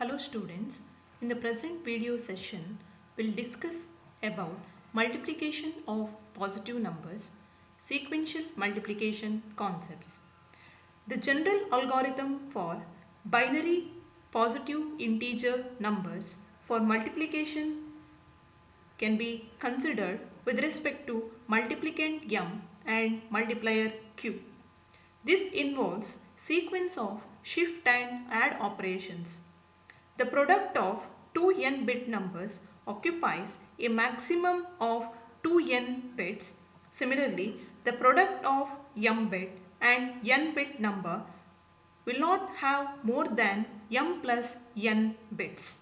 Hello students, in the present video session, we'll discuss about multiplication of positive numbers, sequential multiplication concepts. The general algorithm for binary positive integer numbers for multiplication can be considered with respect to multiplicand m and multiplier q. This involves sequence of shift and add operations. The product of two n-bit numbers occupies a maximum of 2n bits. Similarly, the product of m-bit and n-bit number will not have more than m plus n bits.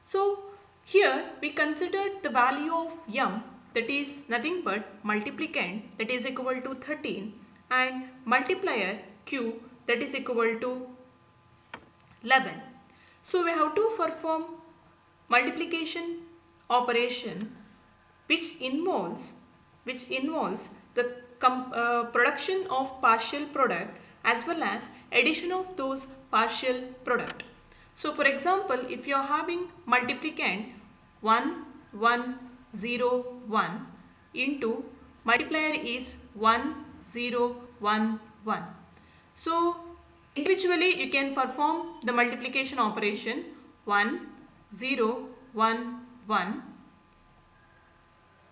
So, here we considered the value of m, that is nothing but multiplicand, that is equal to 13, and multiplier q, that is equal to 11. So we have to perform multiplication operation which involves the production of partial product as well as addition of those partial product. So for example, if you are having multiplicand 1 1 0 1 into multiplier is 1 0 1 1. So individually you can perform the multiplication operation 1 0 1 1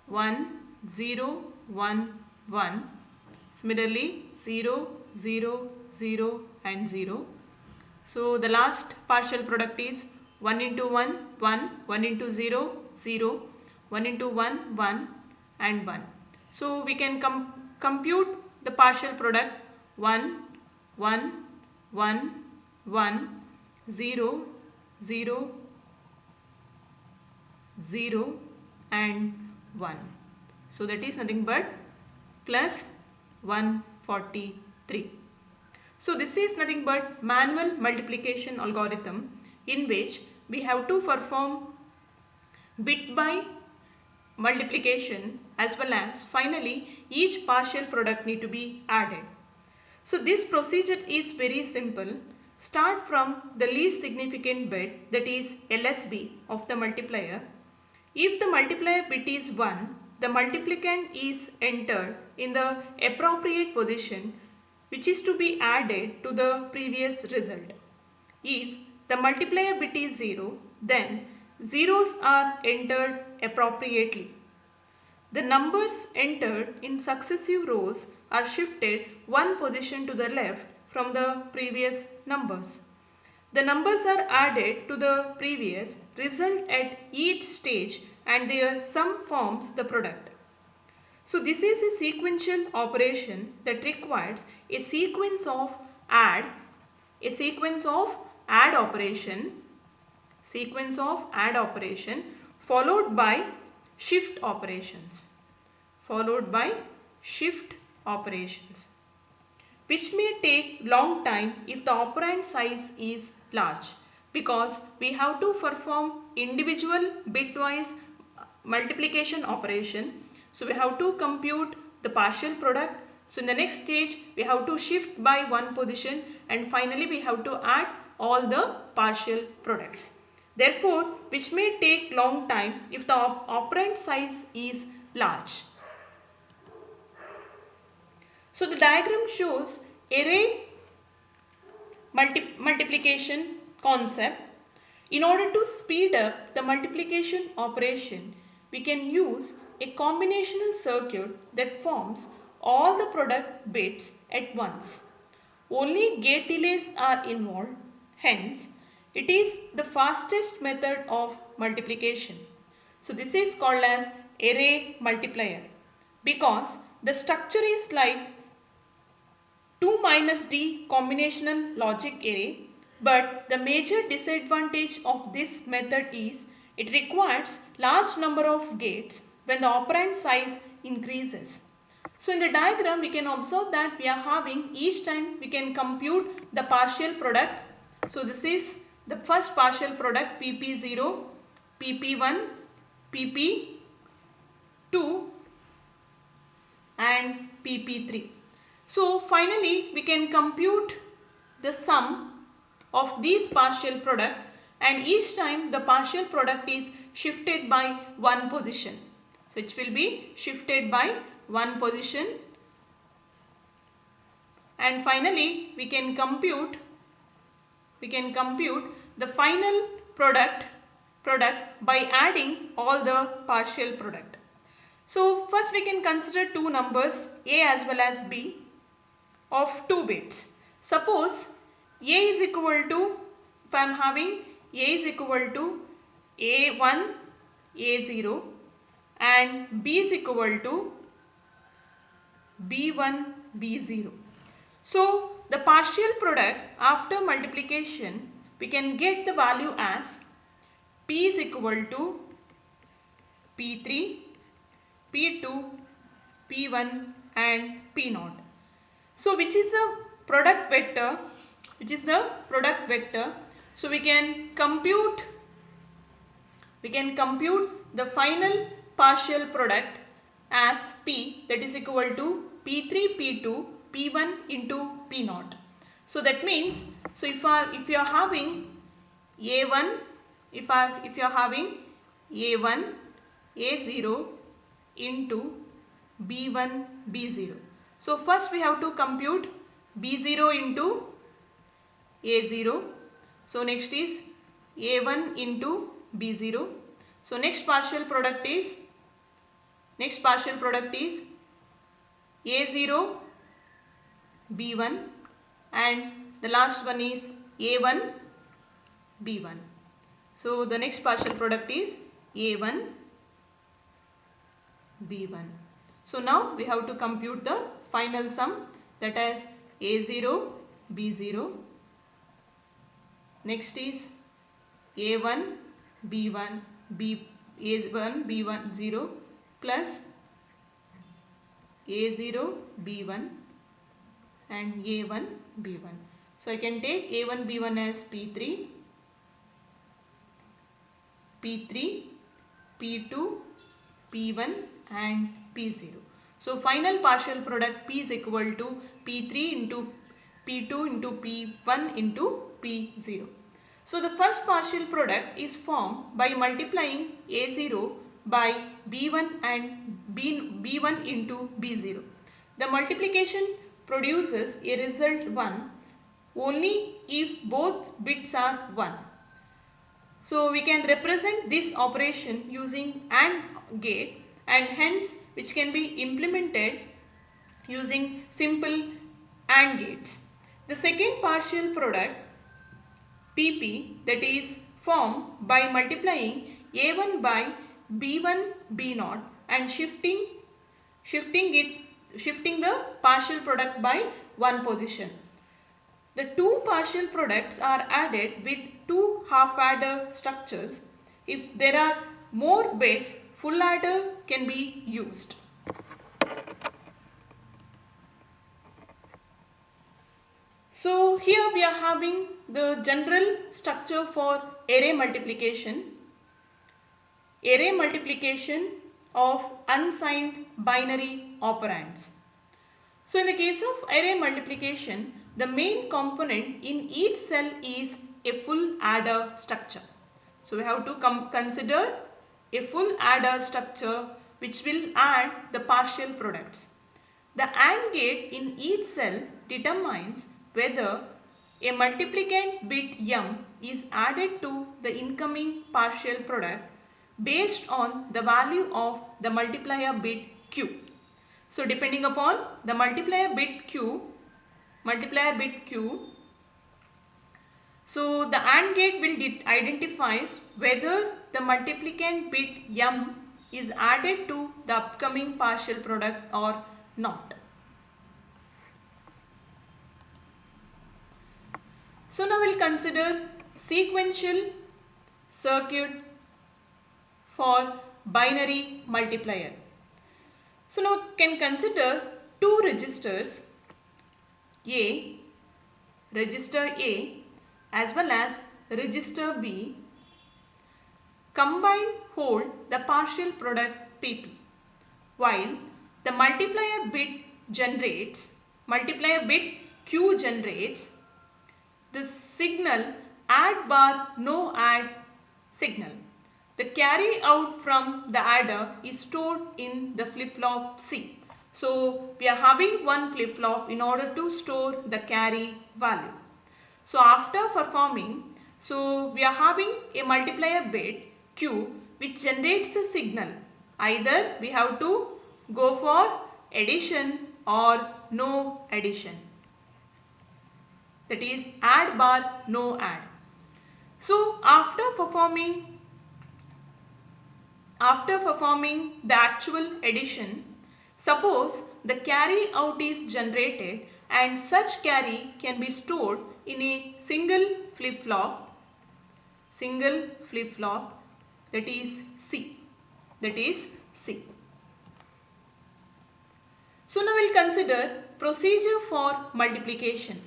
1 0 1 1, similarly 0 0 0 and 0. So the last partial product is 1 into 1 1, 1 into 0 0, 1 into 1 1 and 1. So we can compute the partial product 1 1 1 1 0 0 0 and 1. So that is nothing but plus 143. So this is nothing but manual multiplication algorithm in which we have to perform bit by multiplication as well as finally each partial product need to be added. So this procedure is very simple. Start from the least significant bit, that is LSB of the multiplier. If the multiplier bit is 1, the multiplicand is entered in the appropriate position which is to be added to the previous result. If the multiplier bit is 0, then zeros are entered appropriately. The numbers entered in successive rows are shifted one position to the left from the previous numbers. The numbers are added to the previous result at each stage and their sum forms the product. So this is a sequential operation that requires a sequence of add operation followed by shift operations which may take long time if the operand size is large, because we have to perform individual bitwise multiplication operation. So we have to compute the partial product. So in the next stage we have to shift by one position and finally we have to add all the partial products. Therefore, which may take long time if the operand size is large. So the diagram shows array multiplication concept. In order to speed up the multiplication operation, we can use a combinational circuit that forms all the product bits at once. Only gate delays are involved, hence it is the fastest method of multiplication. So this is called as array multiplier because the structure is like 2 minus d combinational logic array, but the major disadvantage of this method is it requires large number of gates when the operand size increases. So in the diagram we can observe that we are having each time we can compute the partial product. So this is the first partial product PP0, PP1, PP2 and PP3. So finally we can compute the sum of these partial product, and each time the partial product is shifted by one position. So it will be shifted by one position, and finally we can compute the final product by adding all the partial product. So first we can consider two numbers a as well as b of 2 bits. Suppose a is equal to, if I am having a is equal to a1 a0 and b is equal to b1 b0. So the partial product after multiplication, we can get the value as p is equal to p3, p2, p1 and p0. So which is the product vector? So we can compute the final partial product as p, that is equal to p3, p2, p1 into p0. So that means, so if you are having a1, if you are having a1 a0 into b1 b0. So first we have to compute b0 into a0. So next is a1 into b0. So next partial product is a0 b1 and the last one is a1 b1. So the next partial product is a1 b1. So now we have to compute the final sum, that is a0 b0. Next is a1 b1 a1 b1 0 plus a0 b1 and a1 b1. So I can take a1 b1 as p3, p2, p1 and p0. So final partial product p is equal to p3 into p2 into p1 into p0. So the first partial product is formed by multiplying a0 by b1 and b1 into b0. The multiplication produces a result 1 only if both bits are 1. So we can represent this operation using AND gate, and hence which can be implemented using simple AND gates. The second partial product PP, that is formed by multiplying a1 by b1 b0 and shifting the partial product by one position. The two partial products are added with two half adder structures. If there are more bits, full adder can be used. So here we are having the general structure for array multiplication. Array multiplication of unsigned binary operands. So in the case of array multiplication, the main component in each cell is a full adder structure. So we have to consider a full adder structure which will add the partial products. The AND gate in each cell determines whether a multiplicand bit m is added to the incoming partial product based on the value of the multiplier bit q. So depending upon the multiplier bit q, so the AND gate will identifies whether the multiplicand bit m is added to the upcoming partial product or not. So now we'll consider sequential circuit for binary multiplier. So now we can consider two registers, register A as well as register B, combined hold the partial product PP, while the multiplier bit Q generates the signal add bar no add signal. The carry out from the adder is stored in the flip-flop C. So we are having one flip-flop in order to store the carry value. So after performing, so we are having a multiplier bit Q which generates a signal. Either we have to go for addition or no addition. That is add bar no add. So after performing the actual addition, suppose the carry out is generated and such carry can be stored in a single flip-flop that is C. So now we'll consider procedure for multiplication.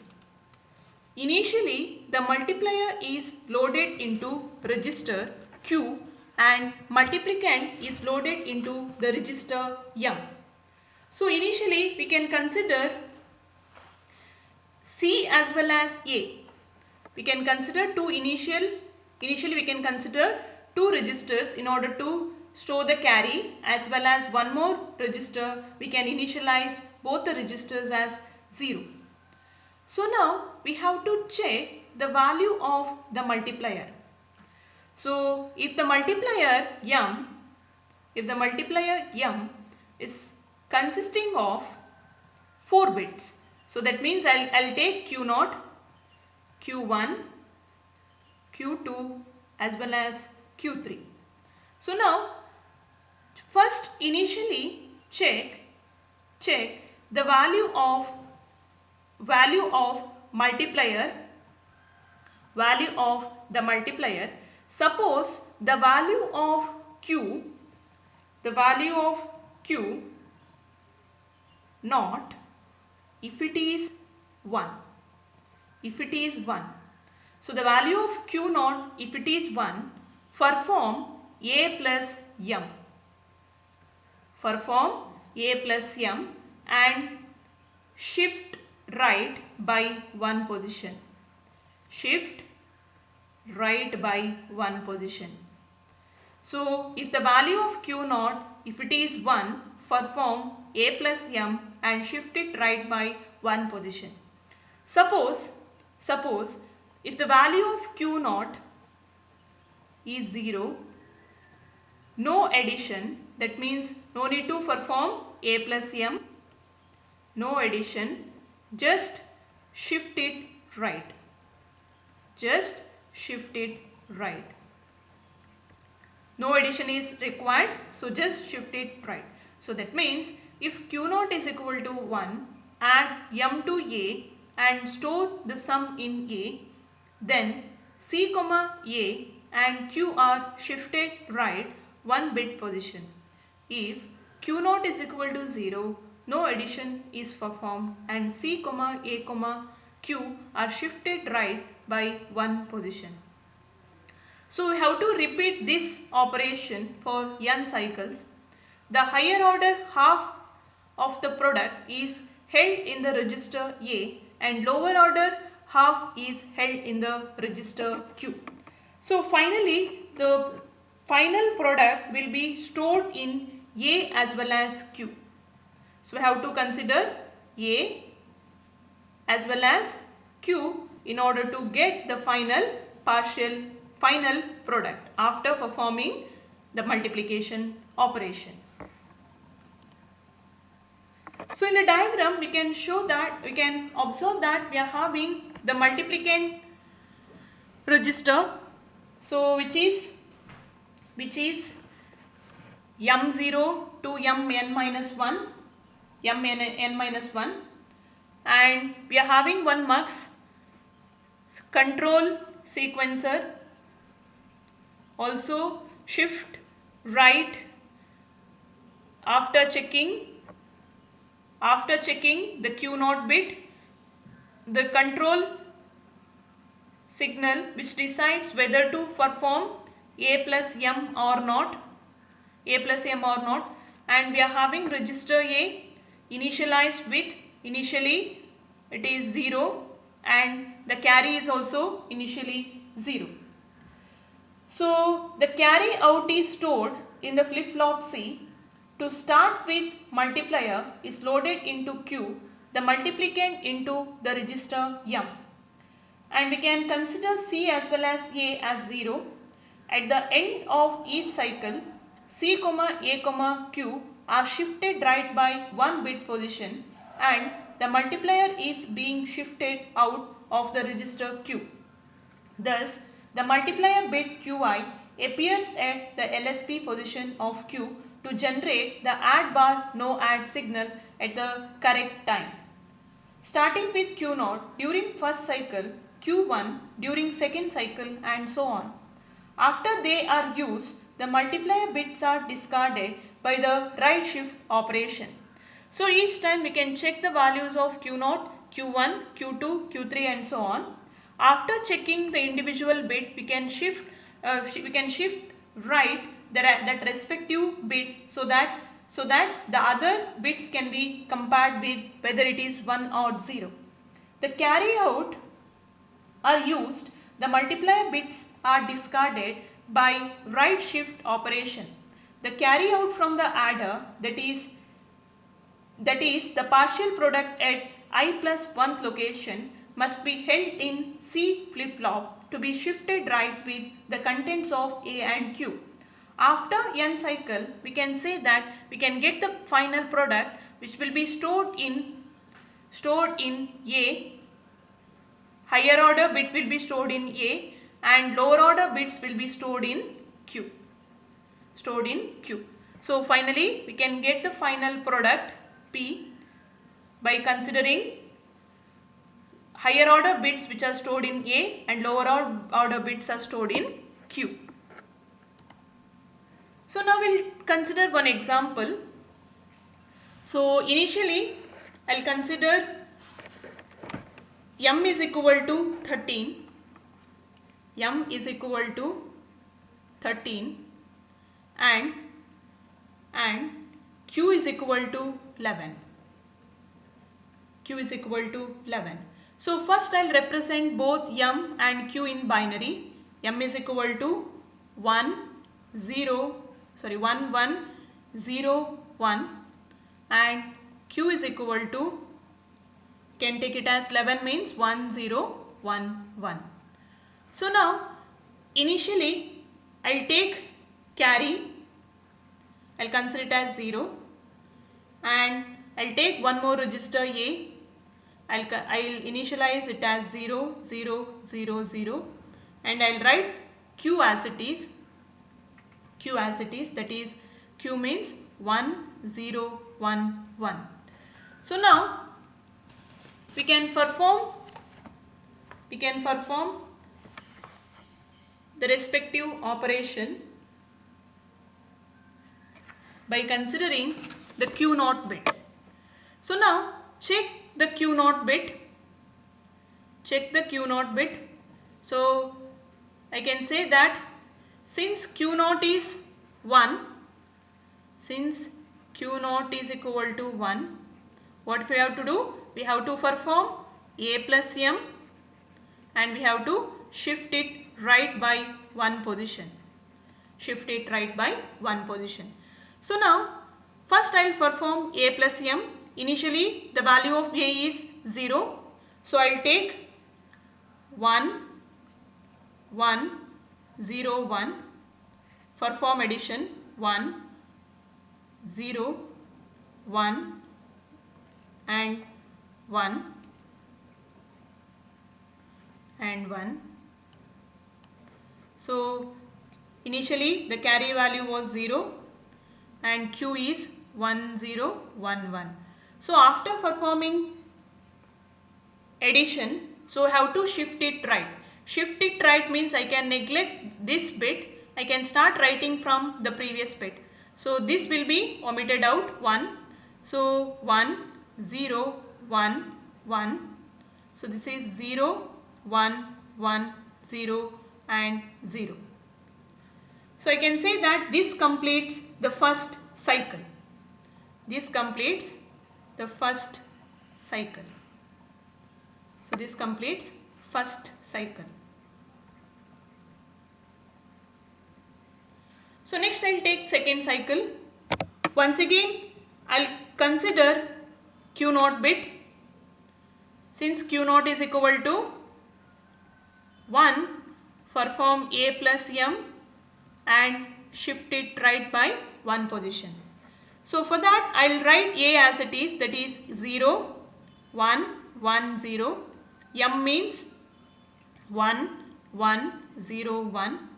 Initially the multiplier is loaded into register Q and multiplicand is loaded into the register M. So initially we can consider C as well as A. We can consider initially we can consider two registers in order to store the carry, as well as one more register. We can initialize both the registers as 0. So now we have to check the value of the multiplier. So if the multiplier M is consisting of 4 bits, so that means I'll take Q0, Q1, Q2 as well as Q3. So now first initially check the value of multiplier, Suppose the value of Q naught, if it is 1. So the value of Q naught, if it is 1, perform A plus M and shift right by one position. So if the value of Q naught, if it is 1, perform A plus M and shift it right by one position. Suppose if the value of Q naught is 0, no addition, that means no need to perform A plus M, no addition, just shift it right. No addition is required, so just shift it right. So that means if Q naught is equal to 1, add M to A and store the sum in A, then C, A and Q are shifted right 1 bit position. If Q naught is equal to 0, no addition is performed and C, A, Q are shifted right by one position. So we have to repeat this operation for n cycles. The higher order half of the product is held in the register A and lower order half is held in the register Q. So finally the final product will be stored in A as well as Q. So we have to consider A as well as Q in order to get the final product after performing the multiplication operation. So in the diagram we can observe that we are having the multiplicand register, so which is M0 to Mn minus 1, and we are having one mux control sequencer, also shift right after checking the Q naught bit, the control signal which decides whether to perform A plus M or not, and we are having register A initialized with, initially it is 0, and the carry is also initially 0. So the carry out is stored in the flip-flop C. To start with, multiplier is loaded into Q, the multiplicand into the register M. And we can consider C as well as A as 0. At the end of each cycle, C, A, Q are shifted right by 1 bit position and the multiplier is being shifted out of the register Q. Thus, the multiplier bit Qi appears at the LSB position of Q to generate the add bar no add signal at the correct time. Starting with Q0 during first cycle, Q1 during second cycle and so on. After they are used, the multiplier bits are discarded by the right shift operation. So each time we can check the values of Q0, Q1, Q2, Q3 and so on. After checking the individual bit, we can shift right that respective bit so that the other bits can be compared with whether it is 1 or 0. The carry out are used, the multiplier bits are discarded by right shift operation. The carry out from the adder, that is the partial product at I plus 1th location, must be held in C flip-flop to be shifted right with the contents of A and Q. After n cycle, we can say that we can get the final product which will be stored in A. Higher order bit will be stored in A and lower order bits will be stored in Q. So finally, we can get the final product P by considering higher order bits which are stored in A and lower order bits are stored in Q. So now we'll consider one example. So initially I'll consider M is equal to 13. M is equal to 13 and Q is equal to 11. Q is equal to 11. So first I'll represent both M and Q in binary. M is equal to 1 1 0 1 and Q is equal to, can take it as 11 means 1 0 1 1. So now initially I'll take carry, I'll consider it as 0 and I'll take one more register A. I'll initialize it as 0 0 0 0 and I'll write Q as it is. That is, Q means 1 0 1 1. So now we can perform the respective operation by considering the Q0 bit. So now check the Q0 bit. So I can say that since Q0 is 1, since Q0 is equal to 1, what we have to do? We have to perform A plus M and we have to shift it right by one position. So now first I will perform A plus M. Initially the value of A is 0. So I will take 1 1 0 1, perform addition 1 0 1 and 1 and 1. So initially the carry value was 0 and Q is 1 0 1 1. So after performing addition, so I have to shift it right. Shift it right means I can neglect this bit. I can start writing from the previous bit. So this will be omitted out 1. So 1 0 1 1. So this is 0 1 1 0 and 0. So I can say that this completes the first cycle. So this completes first cycle. So next I'll take second cycle. Once again I'll consider Q0 bit. Since Q0 is equal to 1, perform A plus M and shift it right by 1 position. So for that I'll write A as it is, that is 0, 1, 1, 0. M means 1, 1, 0, 1.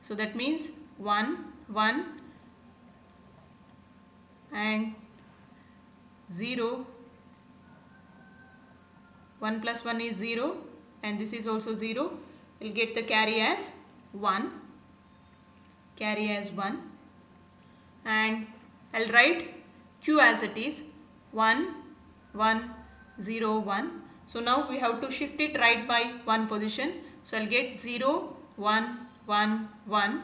So that means 1, 1 and 0. 1 plus 1 is 0 and this is also 0. We'll get the carry as 1. Carry as 1. And I'll write Q as it is 1, 1, 0, 1. So now we have to shift it right by 1 position. So I'll get 0, 1, 1, 1,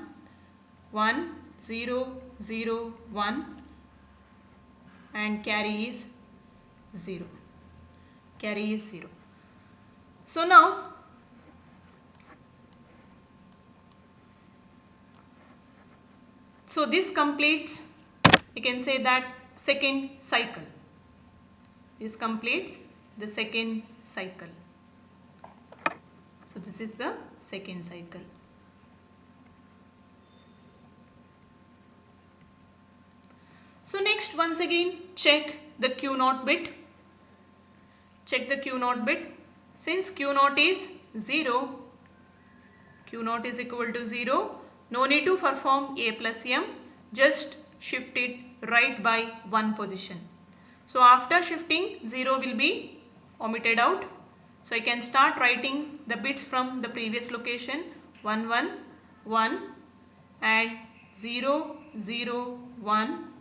1, 0, 0, 1 and carry is 0. Carry is 0. So now this completes, you can say that, second cycle. This completes the second cycle. So this is the second cycle. So next, once again check the Q0 bit. Check the Q0 bit. Since Q0 is 0, Q0 is equal to 0, no need to perform A plus M, just shift it right by 1 position. So after shifting, 0 will be omitted out. So I can start writing the bits from the previous location, 1, 1, 1 and 0, 0, 1,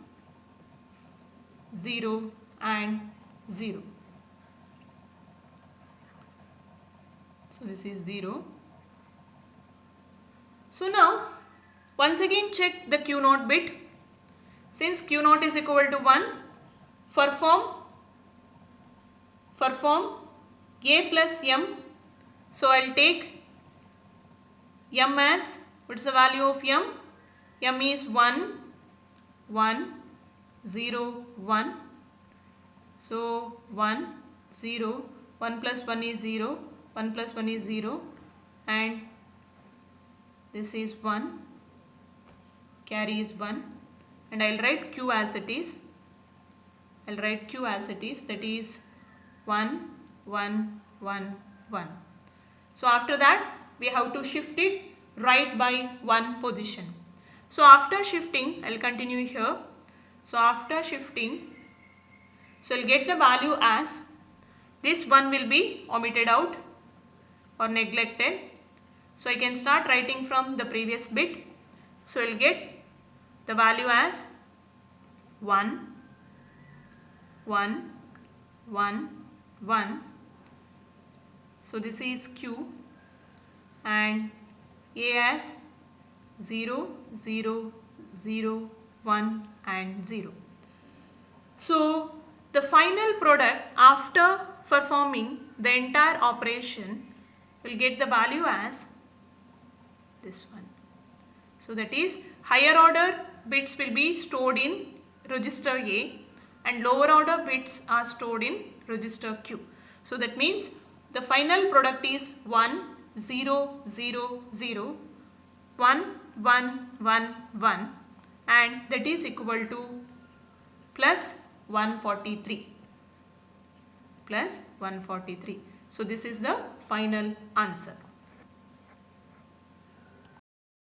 0 and 0. So this is 0. So now once again check the Q0 bit. Since Q0 is equal to 1, perform A plus M. So I'll take M as, what is the value of M? M is 1, 1, 0, 1. So 1, 0, 1 plus 1 is 0, 1 plus 1 is 0 and this is 1, carry is 1 and I'll write Q as it is. I'll write Q as it is, that is 1, 1, 1, 1. So after that we have to shift it right by 1 position. So after shifting, I'll continue here. So after shifting, so I'll get the value as, this 1 will be omitted out or neglected. So I can start writing from the previous bit. So I'll get the value as 1, 1, 1, 1. So this is Q and A as 0, 0, 0, 1 and 0. So the final product after performing the entire operation will get the value as this one. So that is, higher order bits will be stored in register A and lower order bits are stored in register Q. So that means the final product is 1, 0, 0, 0, 1, 1, 1, 1 and that is equal to plus 143. Plus 143. So this is the final answer.